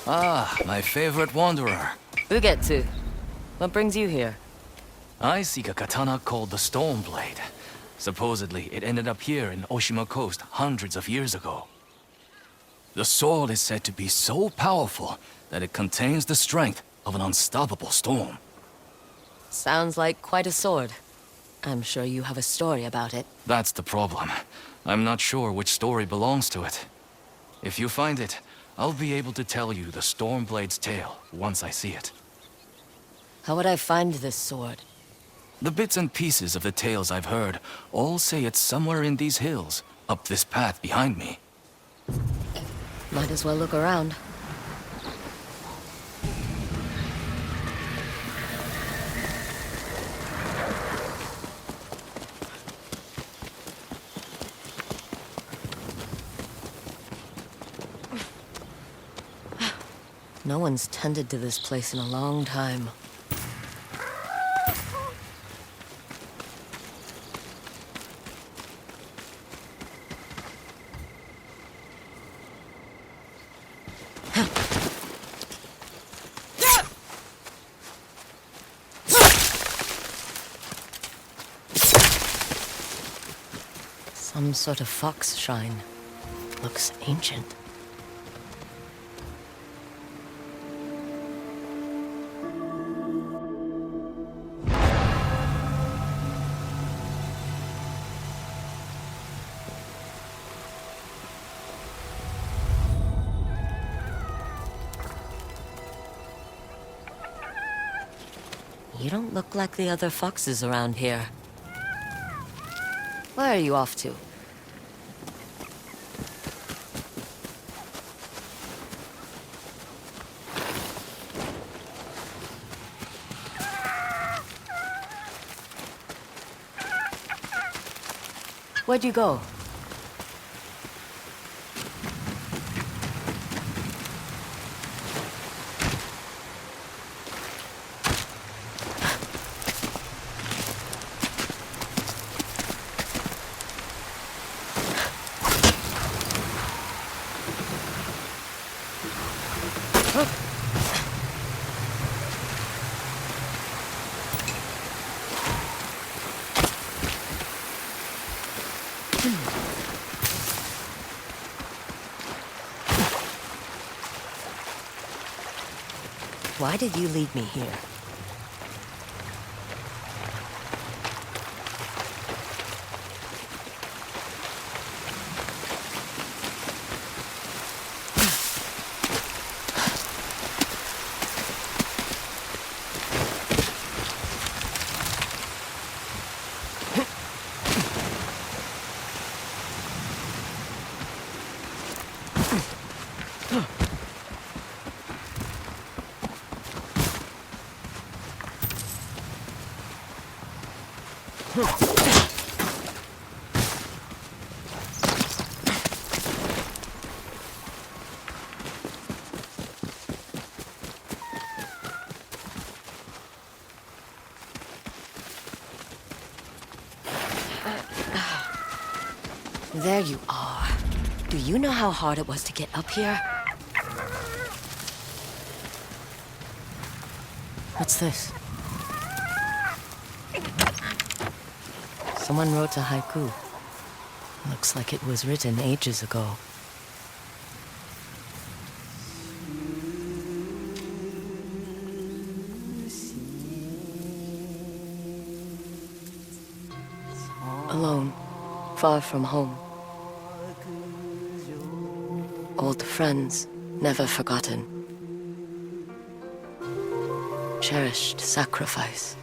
Ah, my favorite wanderer. Ugetsu, what brings you here? I seek a katana called the Stormblade. Supposedly, it ended up here in Oshima Coast hundreds of years ago. The sword is said to be so powerful that it contains the strength of an unstoppable storm. Sounds like quite a sword. I'm sure you have a story about it. That's the problem. I'm not sure which story belongs to it. If you find it, I'll be able to tell you the Stormblade's tale once I see it. How would I find this sword? The bits and pieces of the tales I've heard all say it's somewhere in these hills, up this path behind me. Might as well look around. No one's tended to this place in a long time. Some sort of fox shrine. Looks ancient. You don't look like the other foxes around here. Where are you off to? Where'd you go? Why did you lead me here? There you are. Do you know how hard it was to get up here? What's this? Someone wrote a haiku. Looks like it was written ages ago. Alone, far from home. Old friends, never forgotten. Cherished sacrifice.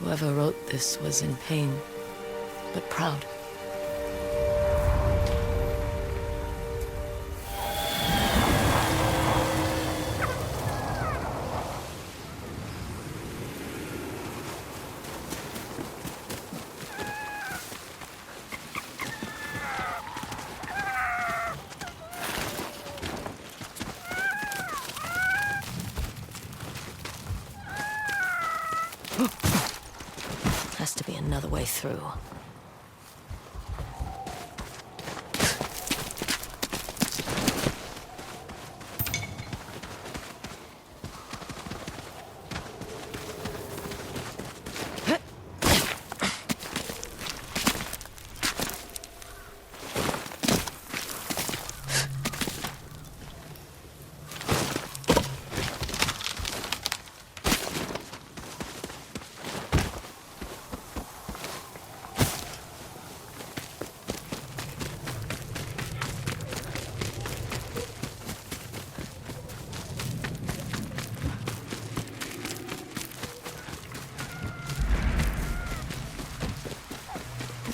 Whoever wrote this was in pain, but proud. Has to be another way through.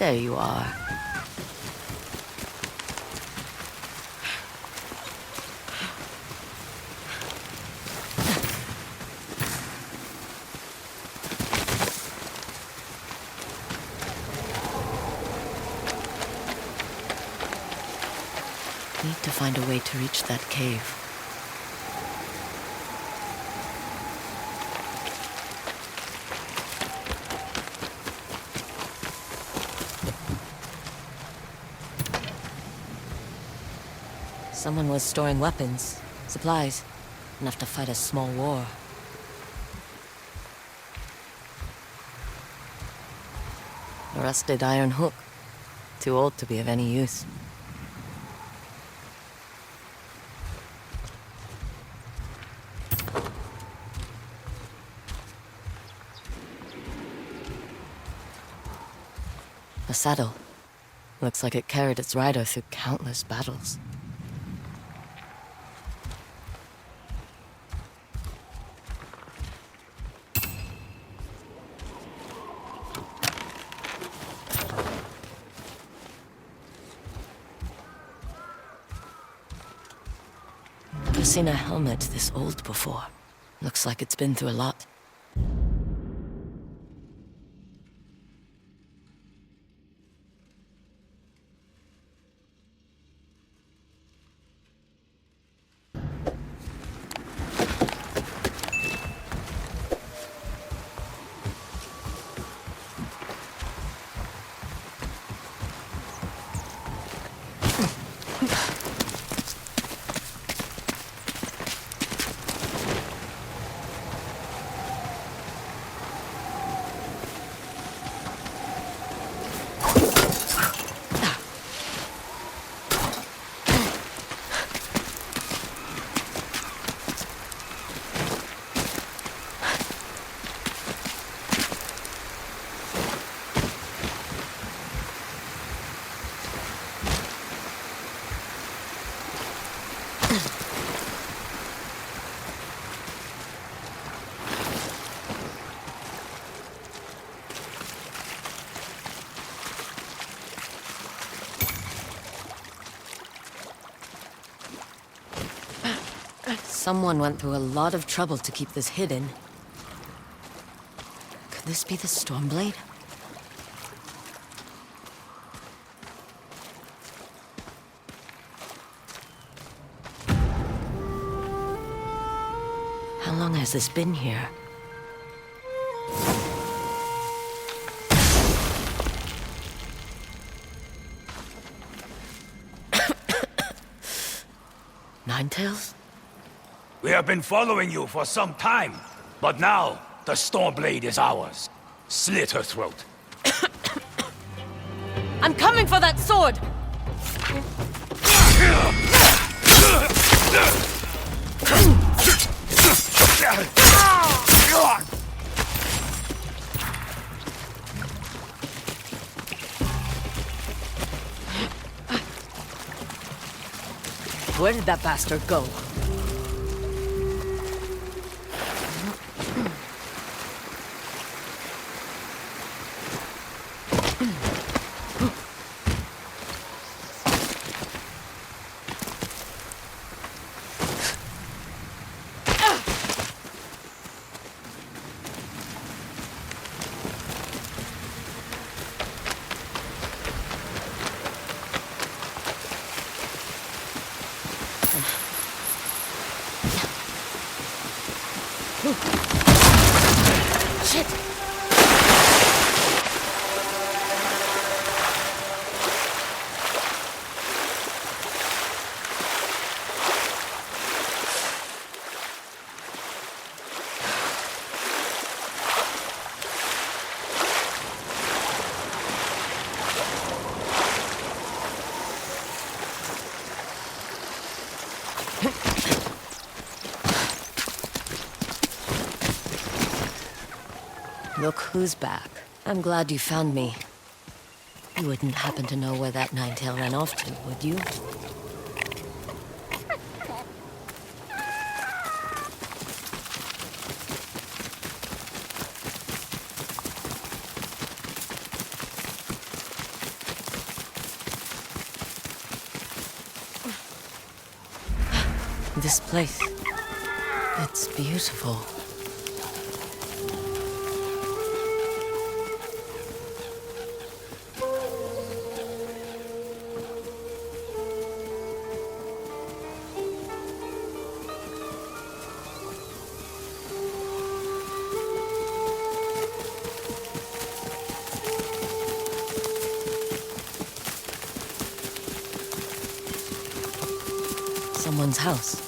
There you are. Need to find a way to reach that cave. Someone was storing weapons, supplies, enough to fight a small war. A rusted iron hook, too old to be of any use. A saddle. Looks like it carried its rider through countless battles. Never seen a helmet this old before. Looks like it's been through a lot. Someone went through a lot of trouble to keep this hidden. Could this be the Stormblade? How long has this been here? Ninetales? We have been following you for some time, but now the Stormblade is ours. Slit her throat. I'm coming for that sword! Where did that bastard go? Shit! Look who's back. I'm glad you found me. You wouldn't happen to know where that Ninetail ran off to, would you? This place, it's beautiful. Someone's house.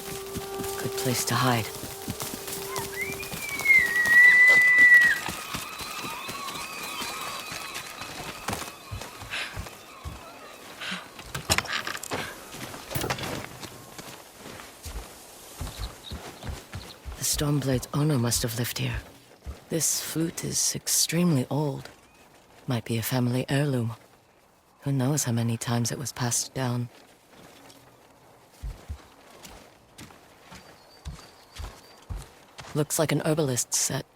Good place to hide. The Stormblade's owner must have lived here. This flute is extremely old. Might be a family heirloom. Who knows how many times it was passed down. Looks like an herbalist's set,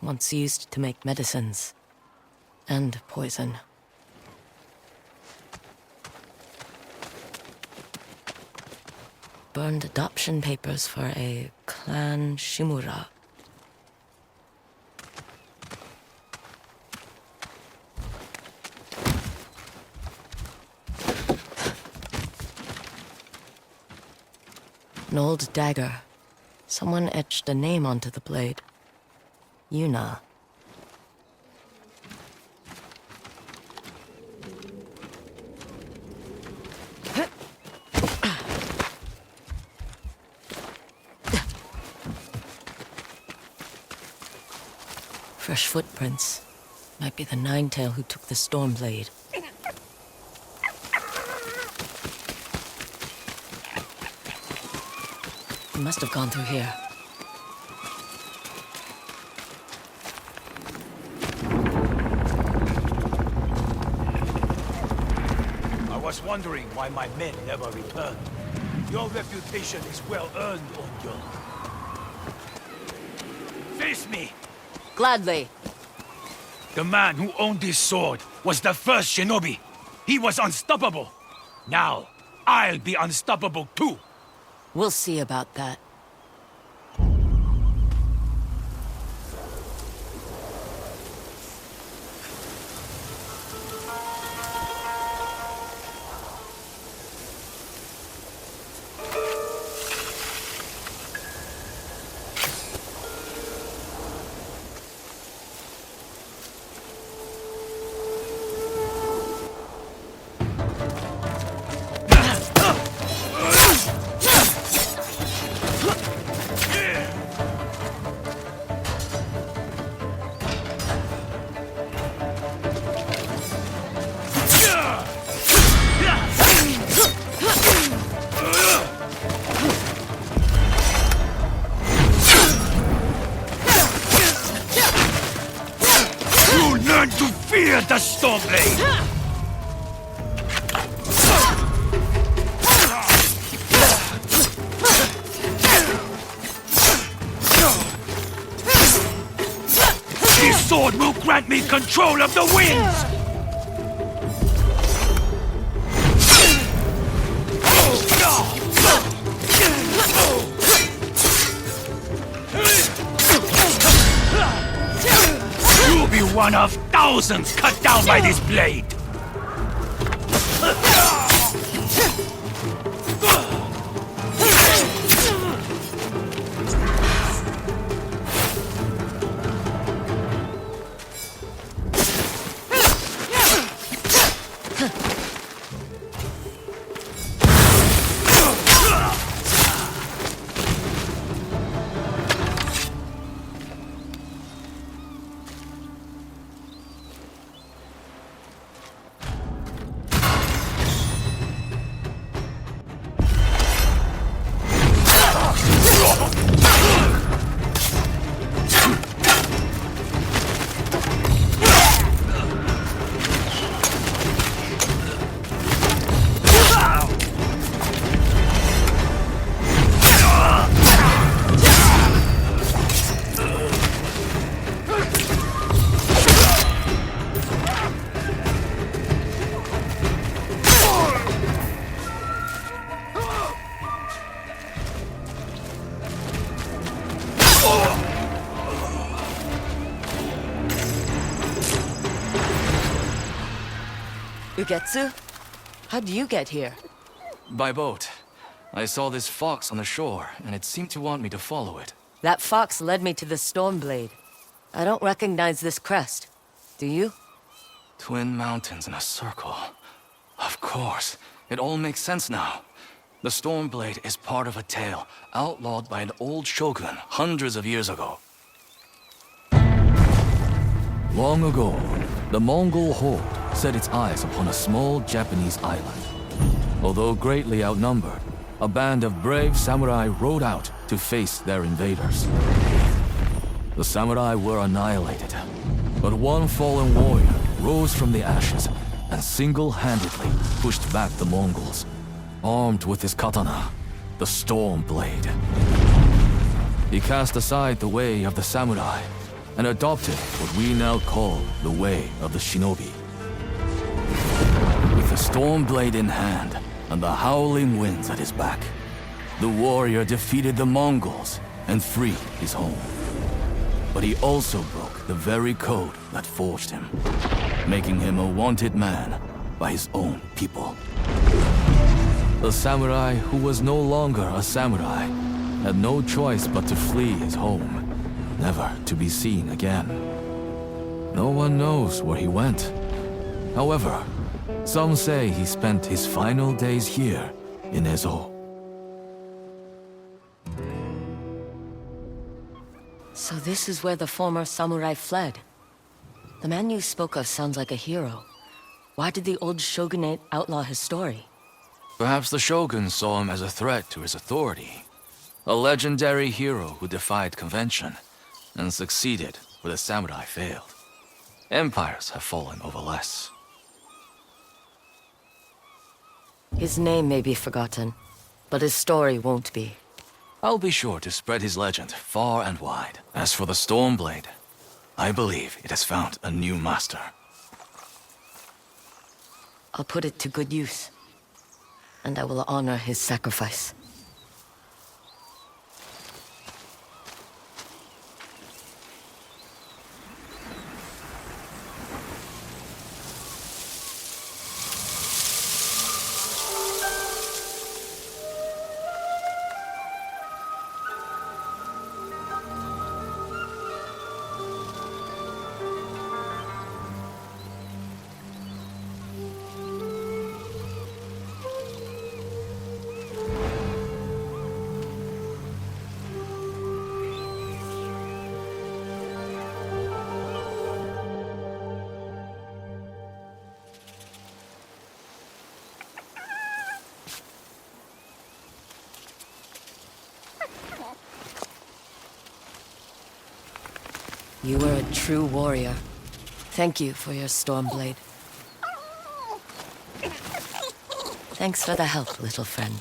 once used to make medicines. And poison. Burned adoption papers for a clan Shimura. An old dagger. Someone etched a name onto the blade. Yuna. Fresh footprints. Might be the Ninetail who took the Stormblade. He must have gone through here. I was wondering why my men never returned. Your reputation is well earned, Onyo. Face me! Gladly. The man who owned this sword was the first shinobi. He was unstoppable. Now, I'll be unstoppable too. We'll see about that. Learn to fear the Stormblade! This sword will grant me control of the winds! You'll be one of thousands cut down by this blade! Ugetsu? How'd you get here? By boat. I saw this fox on the shore, and it seemed to want me to follow it. That fox led me to the Stormblade. I don't recognize this crest. Do you? Twin mountains in a circle. Of course. It all makes sense now. The Stormblade is part of a tale outlawed by an old shogun hundreds of years ago. Long ago, the Mongol horde set its eyes upon a small Japanese island. Although greatly outnumbered, a band of brave samurai rode out to face their invaders. The samurai were annihilated, but one fallen warrior rose from the ashes and single-handedly pushed back the Mongols, armed with his katana, the Stormblade. He cast aside the way of the samurai and adopted what we now call the way of the shinobi. With the Stormblade in hand and the howling winds at his back, the warrior defeated the Mongols and freed his home. But he also broke the very code that forged him, making him a wanted man by his own people. The samurai who was no longer a samurai had no choice but to flee his home, never to be seen again. No one knows where he went. However, some say he spent his final days here in Ezo. So this is where the former samurai fled. The man you spoke of sounds like a hero. Why did the old shogunate outlaw his story? Perhaps the shogun saw him as a threat to his authority. A legendary hero who defied convention and succeeded where the samurai failed. Empires have fallen over less. His name may be forgotten, but his story won't be. I'll be sure to spread his legend far and wide. As for the Stormblade, I believe it has found a new master. I'll put it to good use, and I will honor his sacrifice. You were a true warrior. Thank you for your Stormblade. Thanks for the help, little friend.